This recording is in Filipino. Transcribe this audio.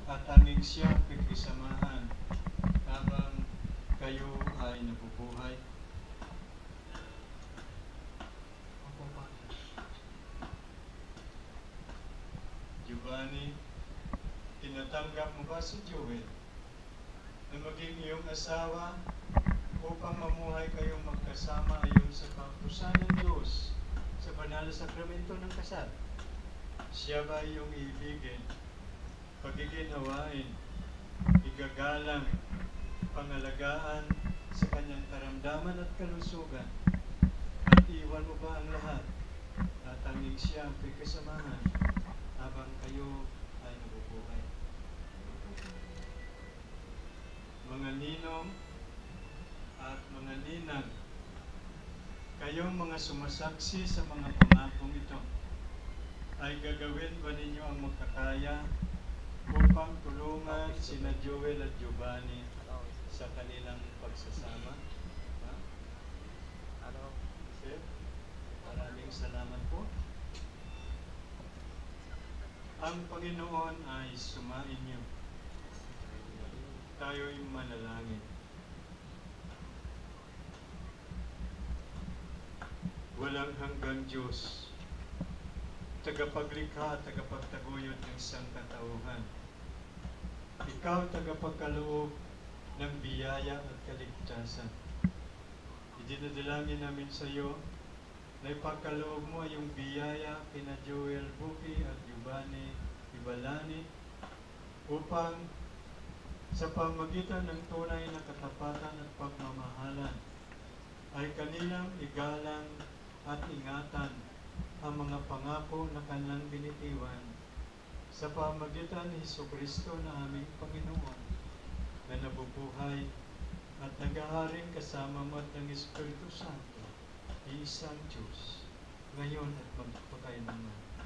at tanging siya ang kikisamahan habang kayo ay nabubuhay. Giovanni, tinatanggap mo ba si Joel na maging iyong asawa upang mamuhay kayong magkasama ayon sa kautusan ng Diyos sa banal na sakramento ng kasal? Siya ba iyong iibigin, pagiginhawain, igagalang, pangalagaan sa kanyang karamdaman at kalusugan? At iwan mo ba ang lahat at tanging siya ang kikisamahan habang kayo ay nabubuhay? Mga ninong at mga ninang, kayong mga sumasaksi sa mga pangakong ito, ay gagawin ba ninyo ang makakaya upang tulungan sina Joel at Giovanni sa kanilang pagsasama? Sir, maraming salamat po. Ang Panginoon ay sumain niyo. Tayo'y manalangin. Walang hanggang Diyos, tagapaglikha at tagapagtaguyod ng sangkatauhan. Ikaw tagapagkaloob ng biyaya at kaligtasan. Idinadalangin namin sa iyo na ipagkaloob mo ay yung biyaya kina Joel Buki at Giovanni Ibalani upang sa pamagitan ng tunay na katapatan at pagmamahalan ay kanilang igalang at ingatan ang mga pangako na kanilang binitiwan sa pamagitan ni Jesucristo na aming Panginoon na nabubuhay at nag-aaring kasama mo at ng Espiritu Santo, iisang Diyos, ngayon at magpakailanman.